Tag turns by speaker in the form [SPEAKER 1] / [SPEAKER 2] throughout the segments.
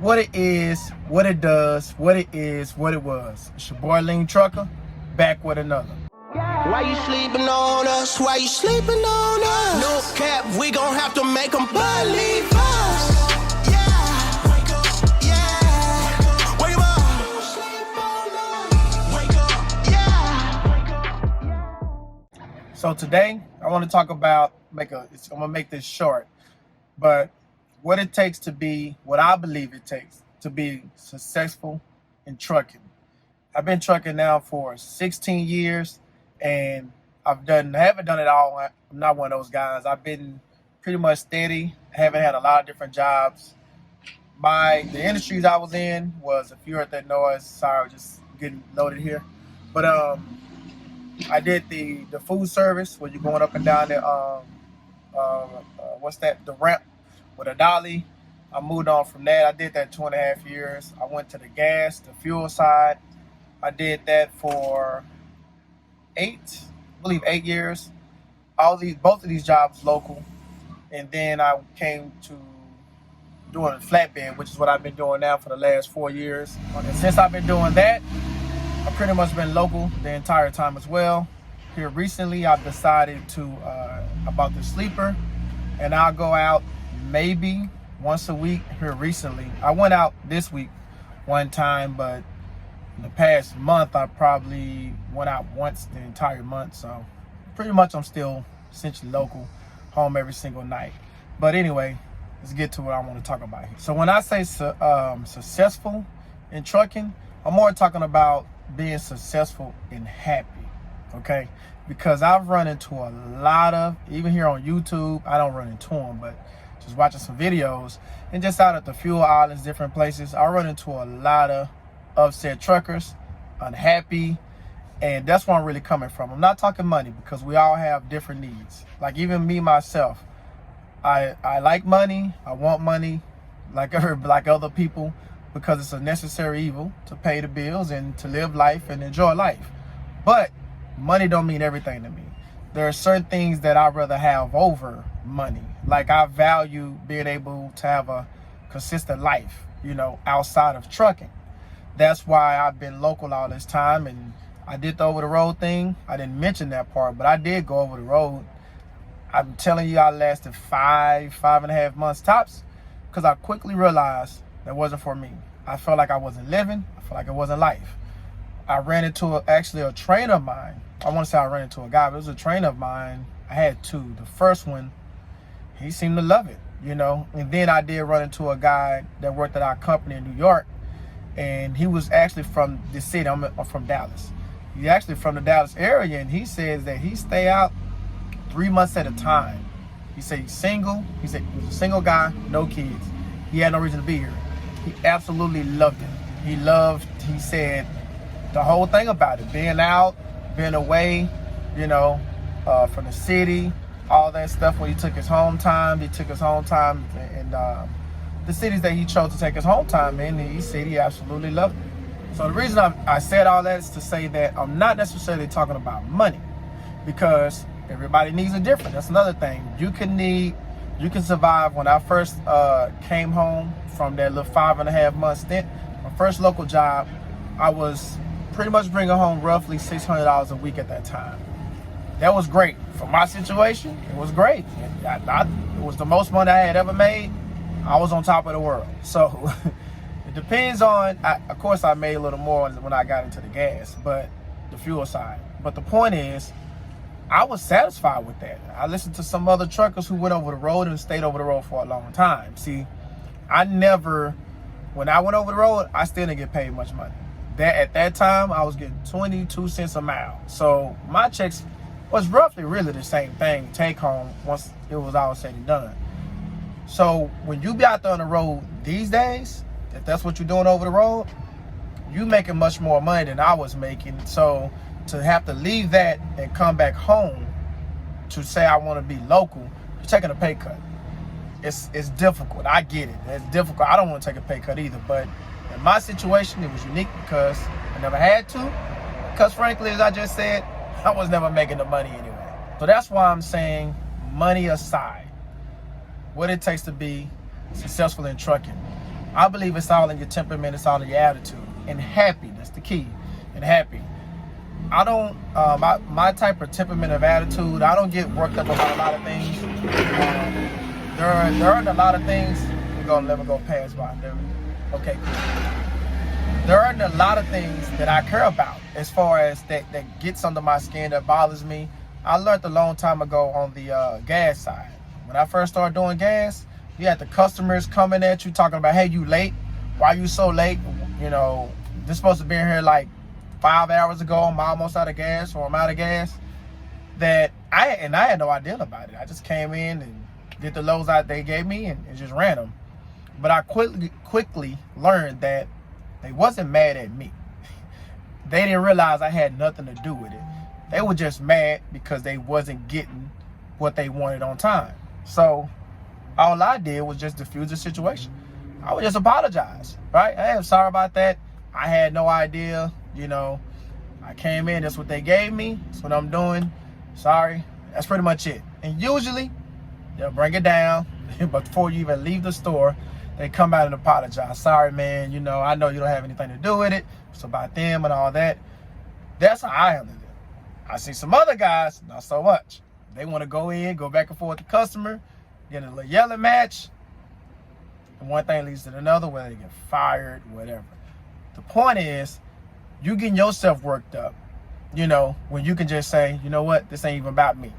[SPEAKER 1] what it is, what it does, what it is, what it was. It's your boy Lean Trucker, back with another.
[SPEAKER 2] Why you sleeping on us? Why you sleeping on us? No cap, we gon' have to make them believe us. Yeah, wake up, yeah, wake up, sleep on us. Wake up, yeah.
[SPEAKER 1] So today, I want to talk about, I'm gonna make this short, but what it takes to be, what I believe it takes to be successful in trucking. I've been trucking now for 16 years. And I haven't done it all. I'm not one of those guys. I've been pretty much steady. I haven't had a lot of different jobs. The industries I was in was, if you heard that noise, sorry, just getting loaded here. But I did the food service where you're going up and down the the ramp with a dolly. I moved on from that. I did that 2.5 years. I went to the fuel side. I did that for 8 years. Both of these jobs local, and then I came to doing flatbed, which is what I've been doing now for the last 4 years. And since I've been doing that, I've pretty much been local the entire time as well. Here recently, I've decided to about the sleeper, and I'll go out maybe once a week. Here recently, I went out this week one time, but in the past month, I probably went out once the entire month. So pretty much I'm still essentially local, home every single night. But anyway, let's get to what I want to talk about here. So when I say successful in trucking, I'm more talking about being successful and happy, okay? Because I've run into a lot of, even here on YouTube, I don't run into them, but just watching some videos and just out at the fuel islands, different places, I run into a lot of upset truckers, unhappy, and that's where I'm really coming from. I'm not talking money, because we all have different needs. Like even me myself, I like money, I want money like other people, because it's a necessary evil to pay the bills and to live life and enjoy life. But money don't mean everything to me. There are certain things that I'd rather have over money. Like I value being able to have a consistent life, outside of trucking. That's why I've been local all this time, and I did the over-the-road thing. I didn't mention that part, but I did go over the road. I'm telling you, I lasted 5.5 months tops, because I quickly realized that wasn't for me. I felt like I wasn't living. I felt like it wasn't life. I ran into a trainer of mine. I want to say I ran into a guy, but it was a trainer of mine. I had two. The first one, he seemed to love it, And then I did run into a guy that worked at our company in New York. And he was actually from the city. I'm from Dallas. He's actually from the Dallas area, and he says that he stay out 3 months at a time. He said he's single. He said he was a single guy, no kids. He had no reason to be here. He absolutely loved it. He said the whole thing about it, being out, being away, from the city, all that stuff. When he took his home time, in the cities that he chose to take his home time in, he said he absolutely loved it. So the reason I said all that is to say that I'm not necessarily talking about money, because everybody needs a different. That's another thing. You can survive. When I first came home from that little 5.5 month stint, my first local job, I was pretty much bringing home roughly $600 a week at that time. That was great. For my situation, it was great. It was the most money I had ever made. I was on top of the world. So it depends on, of course I made a little more when I got into the gas, but the fuel side. But the point is, I was satisfied with that. I listened to some other truckers who went over the road and stayed over the road for a long time. See, when I went over the road, I still didn't get paid much money. At that time, I was getting 22 cents a mile. So my checks was roughly really the same thing, take home, once it was all said and done. So when you be out there on the road these days, if that's what you're doing over the road, you making much more money than I was making. So to have to leave that and come back home to say I want to be local, you're taking a pay cut. It's difficult. I get it. It's difficult. I don't want to take a pay cut either. But in my situation, it was unique because I never had to. Because frankly, as I just said, I was never making the money anyway. So that's why I'm saying, money aside, what it takes to be successful in trucking. I believe it's all in your temperament, it's all in your attitude. And happy, that's the key. And happy. I don't, my type of temperament of attitude, I don't get worked up about a lot of things. There aren't a lot of things, let me go past by. Okay, cool. There aren't a lot of things that I care about as far as that gets under my skin, that bothers me. I learned a long time ago on the gas side. When I first started doing gas, you had the customers coming at you talking about, hey, you late? Why you so late? You know, this supposed to be in here like 5 hours ago. I'm almost out of gas, or I'm out of gas. That I had no idea about it. I just came in and did the loads out they gave me and just ran them. But I quickly learned that they wasn't mad at me. They didn't realize I had nothing to do with it. They were just mad because they wasn't getting what they wanted on time. So all I did was just diffuse the situation. I would just apologize, right? Hey, I'm sorry about that. I had no idea, you know. I came in, that's what they gave me. That's what I'm doing. Sorry. That's pretty much it. And usually, they'll bring it down. But before you even leave the store, they come out and apologize. Sorry, man. You know, I know you don't have anything to do with it. It's about them and all that. That's how I handle it. I see some other guys, not so much. They want to go in, go back and forth with the customer, get a little yelling match. And one thing leads to another, whether they get fired, whatever. The point is, you getting yourself worked up, you know, when you can just say, you know what, this ain't even about me.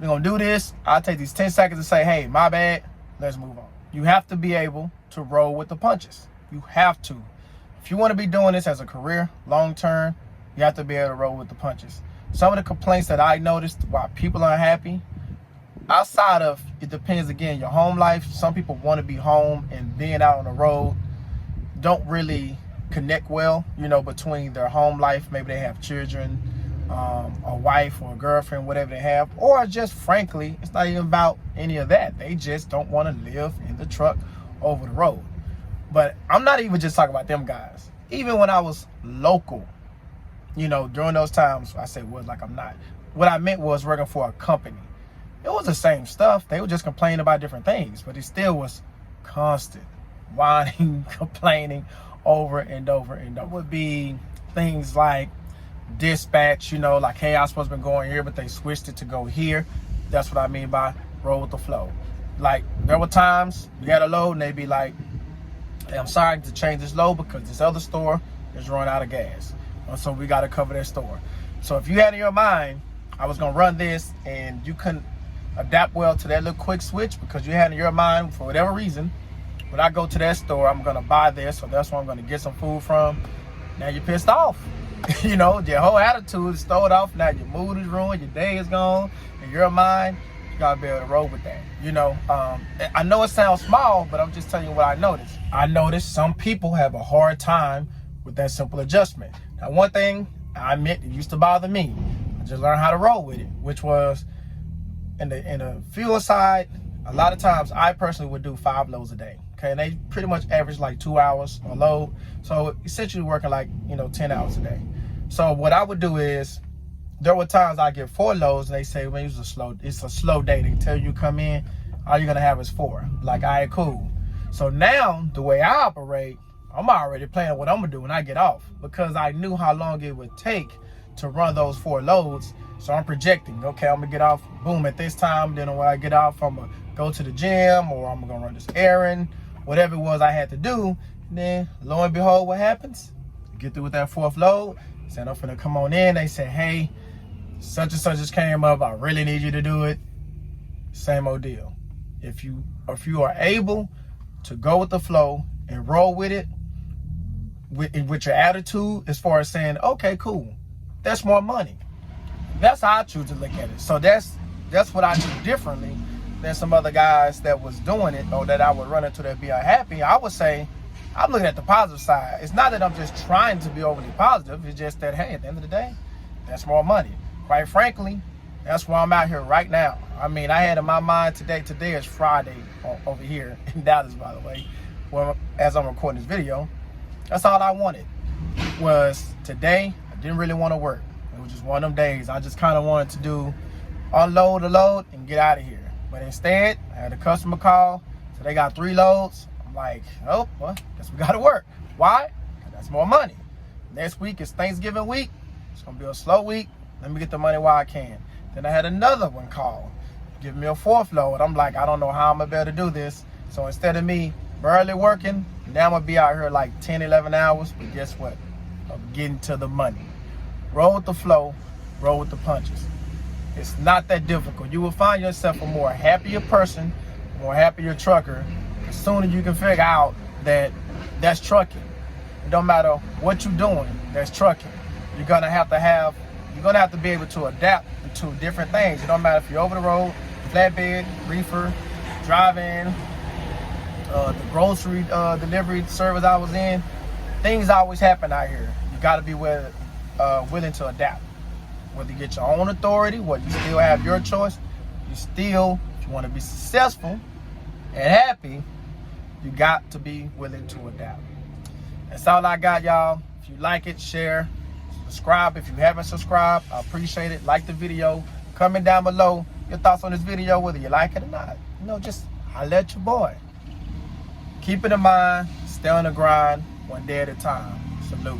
[SPEAKER 1] We're going to do this. I'll take these 10 seconds to say, hey, my bad. Let's move on. You have to be able to roll with the punches. You have to. If you want to be doing this as a career, long term, you have to be able to roll with the punches. Some of the complaints that I noticed why people are unhappy, outside of, it depends again, your home life. Some people want to be home, and being out on the road don't really connect well, you know, between their home life. Maybe they have children, a wife or a girlfriend, whatever they have, or just frankly, it's not even about any of that. They just don't want to live in the truck over the road. But I'm not even just talking about them guys. Even when I was local, you know, during those times, I said was like I'm not. What I meant was working for a company. It was the same stuff. They would just complain about different things, but it still was constant whining, complaining over and over and over. It would be things like dispatch, you know, like, hey, I was supposed to be going here, but they switched it to go here. That's what I mean by roll with the flow. Like, there were times you had a load and they'd be like, hey, I'm sorry to change this load because this other store is running out of gas. So we got to cover their store. So if you had in your mind, I was going to run this, and you couldn't adapt well to that little quick switch because you had in your mind, for whatever reason, when I go to that store, I'm going to buy this, so that's where I'm going to get some food from. Now you're pissed off. You know, your whole attitude is thrown off. Now your mood is ruined, your day is gone, and your mind, you got to be able to roll with that. You know, I know it sounds small, but I'm just telling you what I noticed. I noticed some people have a hard time with that simple adjustment. Now, one thing I admit, it used to bother me. I just learned how to roll with it, which was in the fuel side. A lot of times, I personally would do 5 loads a day. Okay, and they pretty much average like 2 hours a load. So essentially working like, you know, 10 hours a day. So what I would do is, there were times I get 4 loads and they say, well, it's a slow day. They tell you come in, all you're gonna have is 4. Like, all right, cool. So now the way I operate, I'm already planning what I'm gonna do when I get off, because I knew how long it would take to run those 4 loads. So I'm projecting, okay, I'm gonna get off, boom, at this time. Then when I get off, I'm gonna go to the gym, or I'm gonna run this errand, whatever it was I had to do. And then lo and behold, what happens? Get through with that 4th load, said I'm finna come on in. They said, hey, such and such just came up, I really need you to do it. Same old deal. If you are able to go with the flow and roll with it, with your attitude, as far as saying, okay, cool, that's more money. That's how I choose to look at it. So that's what I do differently than some other guys that was doing it, or that I would run into that be unhappy. I would say, I'm looking at the positive side. It's not that I'm just trying to be overly positive. It's just that, hey, at the end of the day, that's more money. Quite frankly, that's why I'm out here right now. I mean, I had in my mind today is Friday over here in Dallas, by the way, well, as I'm recording this video. That's all I wanted, was today. I didn't really want to work. It was just one of them days. I just kind of wanted to do unload the load and get out of here. But instead, I had a customer call. So they got 3 loads. I'm I'm like, oh, well, guess we gotta work. Why? That's more money. Next week is Thanksgiving week. It's gonna be a slow week. Let me get the money while I can. Then I had another one call, give me a 4th load. I'm like, I don't know how I'm gonna be able to do this. So instead of me barely working, now I'm gonna be out here like 10, 11 hours. But guess what? I'm getting to the money. Roll with the flow, roll with the punches. It's not that difficult. You will find yourself a more happier person, a more happier trucker, as soon as you can figure out that that's trucking. It don't matter what you're doing, that's trucking. You're gonna have to be able to adapt to different things. It don't matter if you're over the road, flatbed, reefer, drive-in, the grocery delivery service I was in. Things always happen out here. You gotta be willing to adapt. Whether you get your own authority, whether you still have your choice, if you want to be successful and happy, you got to be willing to adapt. That's all I got, y'all. If you like it, share, subscribe. If you haven't subscribed, I appreciate it. Like the video. Comment down below your thoughts on this video, whether you like it or not. Just holla at your boy. Keep it in mind, stay on the grind, one day at a time. Salute.